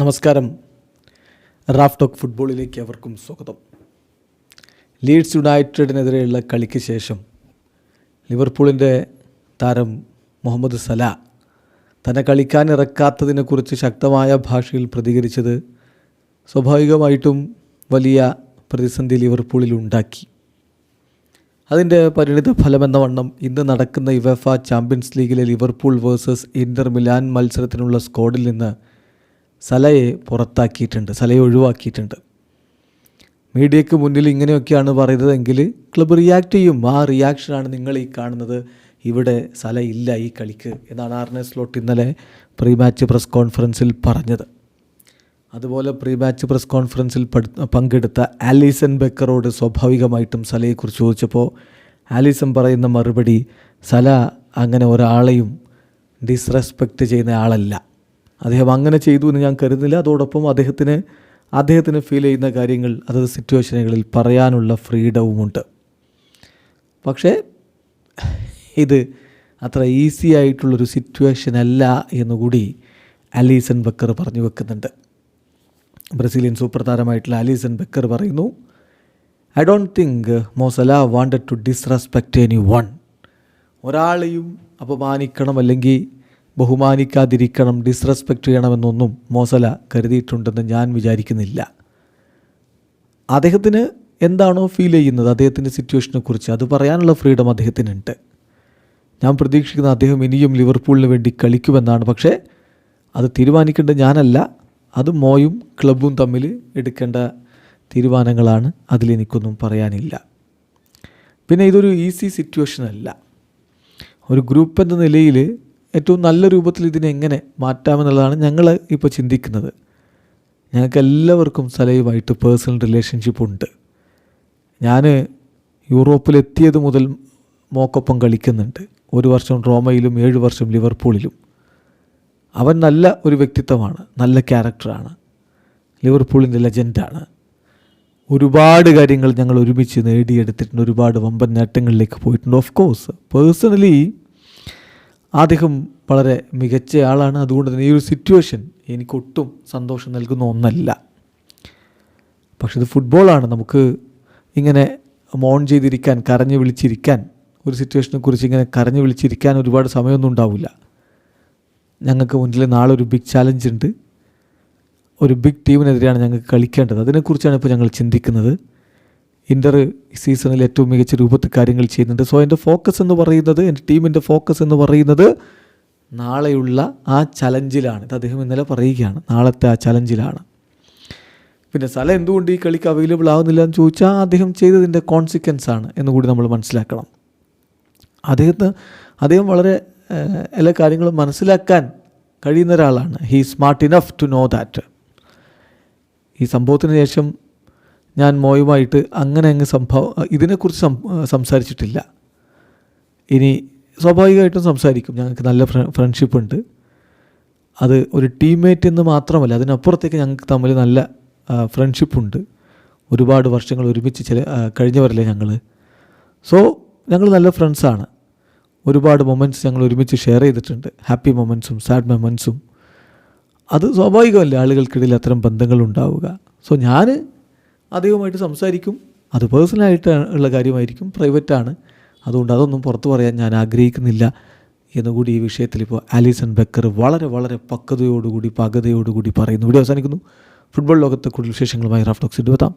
നമസ്കാരം. Raf talk ഫുട്ബോളിലേക്ക് അവർക്കും സ്വാഗതം. ലീഡ്സ് യുണൈറ്റഡിനെതിരെയുള്ള കളിക്ക് ശേഷം ലിവർപൂളിൻ്റെ താരം മുഹമ്മദ് സലാ തന്നെ കളിക്കാനിറക്കാത്തതിനെക്കുറിച്ച് ശക്തമായ ഭാഷയിൽ പ്രതികരിച്ചത് സ്വാഭാവികമായിട്ടും വലിയ പ്രതിസന്ധി ലിവർപൂളിൽ ഉണ്ടാക്കി. അതിൻ്റെ പരിണിത ഫലമെന്ന വണ്ണം ഇന്ന് നടക്കുന്ന യുവേഫ ചാമ്പ്യൻസ് ലീഗിലെ ലിവർപൂൾ വേഴ്സസ് ഇൻ്റർ മിലാൻ മത്സരത്തിനുള്ള സ്ക്വാഡിൽ നിന്ന് സലയെ പുറത്താക്കിയിട്ടുണ്ട്, സലയെ ഒഴിവാക്കിയിട്ടുണ്ട്. മീഡിയയ്ക്ക് മുന്നിൽ ഇങ്ങനെയൊക്കെയാണ് പറയുന്നതെങ്കിൽ ക്ലബ്ബ് റിയാക്ട് ചെയ്യും. ആ റിയാക്ഷനാണ് നിങ്ങൾ ഈ കാണുന്നത്. ഇവിടെ സല ഇല്ല ഈ കളിക്ക് എന്നാണ് ആർനെ സ്ലോട്ട് ഇന്നലെ പ്രീ മാച്ച് പ്രസ് കോൺഫറൻസിൽ പറഞ്ഞത്. അതുപോലെ പ്രീ മാച്ച് പ്രസ് കോൺഫറൻസിൽ പങ്കെടുത്ത ആലിസൺ ബെക്കറോട് സ്വാഭാവികമായിട്ടും സലയെക്കുറിച്ച് ചോദിച്ചപ്പോൾ ആലിസൺ പറയുന്ന മറുപടി, സല അങ്ങനെ ഒരാളെയും ഡിസ്റെസ്പെക്റ്റ് ചെയ്യുന്ന ആളല്ല, അദ്ദേഹം അങ്ങനെ ചെയ്തു എന്ന് ഞാൻ കരുതുന്നില്ല. അതോടൊപ്പം അദ്ദേഹത്തിന് ഫീൽ ചെയ്യുന്ന കാര്യങ്ങൾ അതത് സിറ്റുവേഷനുകളിൽ പറയാനുള്ള ഫ്രീഡവുമുണ്ട്. പക്ഷേ ഇത് അത്ര ഈസി ആയിട്ടുള്ളൊരു സിറ്റുവേഷൻ അല്ല എന്നുകൂടി ആലിസൺ ബെക്കർ പറഞ്ഞു വെക്കുന്നുണ്ട്. ബ്രസീലിയൻ സൂപ്പർ താരമായിട്ടുള്ള ആലിസൺ ബെക്കർ പറയുന്നു, I don't think Mo Salah wanted to disrespect anyone. ഒരാളെയും അപമാനിക്കണം അല്ലെങ്കിൽ ബഹുമാനിക്കാതിരിക്കണം, ഡിസ്റെസ്പെക്റ്റ് ചെയ്യണമെന്നൊന്നും മോസല കരുതിയിട്ടുണ്ടെന്ന് ഞാൻ വിചാരിക്കുന്നില്ല. അദ്ദേഹത്തിന് എന്താണോ ഫീൽ ചെയ്യുന്നത് അദ്ദേഹത്തിൻ്റെ സിറ്റുവേഷനെ കുറിച്ച് അത് പറയാനുള്ള ഫ്രീഡം അദ്ദേഹത്തിനുണ്ട്. ഞാൻ പ്രതീക്ഷിക്കുന്ന അദ്ദേഹം ഇനിയും ലിവർപൂളിന് വേണ്ടി കളിക്കുമെന്നാണ്. പക്ഷേ അത് തീരുമാനിക്കേണ്ടത് ഞാനല്ല, അത് മോയും ക്ലബ്ബും തമ്മിൽ എടുക്കേണ്ട തീരുമാനങ്ങളാണ്. അതിലെനിക്കൊന്നും പറയാനില്ല. പിന്നെ ഇതൊരു ഈസി സിറ്റുവേഷൻ അല്ല. ഒരു ഗ്രൂപ്പ് എന്ന നിലയിൽ ഏറ്റവും നല്ല രൂപത്തിൽ ഇതിനെങ്ങനെ മാറ്റാമെന്നുള്ളതാണ് ഞങ്ങൾ ഇപ്പോൾ ചിന്തിക്കുന്നത്. ഞങ്ങൾക്ക് എല്ലാവർക്കും സലയുമായിട്ട് പേഴ്സണൽ റിലേഷൻഷിപ്പ് ഉണ്ട്. ഞാൻ യൂറോപ്പിലെത്തിയത് മുതൽ മോക്കൊപ്പം കളിക്കുന്നുണ്ട്. 1 വർഷം റോമയിലും 7 വർഷം ലിവർപൂളിലും. അവൻ നല്ല ഒരു വ്യക്തിത്വമാണ്, നല്ല ക്യാരക്ടറാണ്, ലിവർപൂളിൻ്റെ ലെജൻഡാണ്. ഒരുപാട് കാര്യങ്ങൾ ഞങ്ങൾ ഒരുമിച്ച് നേടിയെടുത്തിട്ടുണ്ട്, ഒരുപാട് വമ്പൻ നേട്ടങ്ങളിലേക്ക് പോയിട്ടുണ്ട്. ഓഫ് കോഴ്സ് പേഴ്സണലി അദ്ദേഹം വളരെ മികച്ച ആളാണ്. അതുകൊണ്ട് തന്നെ ഈ ഒരു സിറ്റുവേഷൻ എനിക്കൊട്ടും സന്തോഷം നൽകുന്ന ഒന്നല്ല. പക്ഷെ ഇത് ഫുട്ബോളാണ്. നമുക്ക് ഇങ്ങനെ മോൺ ചെയ്തിരിക്കാൻ, കരഞ്ഞു വിളിച്ചിരിക്കാൻ, ഒരു സിറ്റുവേഷനെക്കുറിച്ച് ഇങ്ങനെ കരഞ്ഞു വിളിച്ചിരിക്കാൻ ഒരുപാട് സമയമൊന്നും ഉണ്ടാവില്ല. ഞങ്ങൾക്ക് മുന്നിൽ നാളെ ഒരു ബിഗ് ചാലഞ്ച് ഉണ്ട്. ഒരു ബിഗ് ടീമിനെതിരെയാണ് ഞങ്ങൾക്ക് കളിക്കേണ്ടത്. അതിനെക്കുറിച്ചാണ് ഇപ്പോൾ ഞങ്ങൾ ചിന്തിക്കുന്നത്. ഇൻ്റർ സീസണിൽ ഏറ്റവും മികച്ച രൂപത്തിൽ കാര്യങ്ങൾ ചെയ്യുന്നുണ്ട്. സോ എൻ്റെ ഫോക്കസ് എന്ന് പറയുന്നത്, എൻ്റെ ടീമിൻ്റെ ഫോക്കസ് എന്ന് പറയുന്നത് നാളെയുള്ള ആ ചലഞ്ചിലാണ്. ഇത് അദ്ദേഹം ഇന്നലെ പറയുകയാണ്, നാളത്തെ ആ ചലഞ്ചിലാണ്. പിന്നെ സല എന്തുകൊണ്ട് ഈ കളിക്ക് അവൈലബിൾ ആവുന്നില്ല എന്ന് ചോദിച്ചാൽ അദ്ദേഹം ചെയ്തതിൻ്റെ കോൺസിക്വൻസ് ആണ് എന്നുകൂടി നമ്മൾ മനസ്സിലാക്കണം. അദ്ദേഹം വളരെ എല്ലാ കാര്യങ്ങളും മനസ്സിലാക്കാൻ കഴിയുന്ന ഒരാളാണ്. He smart enough to know that. ഈ സംഭവത്തിന് ശേഷം ഞാൻ മോയുമായിട്ട് അങ്ങ് ഇതിനെക്കുറിച്ച് സംസാരിച്ചിട്ടില്ല. ഇനി സ്വാഭാവികമായിട്ടും സംസാരിക്കും. ഞങ്ങൾക്ക് നല്ല ഫ്രണ്ട്ഷിപ്പ് ഉണ്ട്. അത് ഒരു ടീംമേറ്റ് എന്ന് മാത്രമല്ല, അതിനപ്പുറത്തേക്ക് ഞങ്ങൾക്ക് തമ്മിൽ നല്ല ഫ്രണ്ട്ഷിപ്പുണ്ട്. ഒരുപാട് വർഷങ്ങൾ ഒരുമിച്ച് കഴിഞ്ഞവരല്ലേ ഞങ്ങൾ. സോ ഞങ്ങൾ നല്ല ഫ്രണ്ട്സാണ്. ഒരുപാട് മൊമെൻറ്റ്സ് ഞങ്ങൾ ഒരുമിച്ച് ഷെയർ ചെയ്തിട്ടുണ്ട്, ഹാപ്പി മൊമെൻറ്റ്സും സാഡ് മൊമെൻറ്റ്സും. അത് സ്വാഭാവികമല്ലേ ആളുകൾക്കിടയിൽ അത്തരം ബന്ധങ്ങൾ ഉണ്ടാവുക. സോ ഞാൻ അദ്ദേഹവുമായിട്ട് സംസാരിക്കും. അത് പേഴ്സണലായിട്ട് ഉള്ള കാര്യമായിരിക്കും, പ്രൈവറ്റാണ്. അതുകൊണ്ട് അതൊന്നും പുറത്തു പറയാൻ ഞാൻ ആഗ്രഹിക്കുന്നില്ല എന്നുകൂടി ഈ വിഷയത്തിൽ ഇപ്പോൾ ആലിസൺ ബെക്കർ വളരെ വളരെ പാകതയോടുകൂടി പറയുന്നു. വീഡിയോ അവസാനിക്കുന്നു. ഫുട്ബോൾ ലോകത്തെ കൂടുതൽ വിശേഷങ്ങളുമായി റാഫ് ടോക്സ് എത്താം.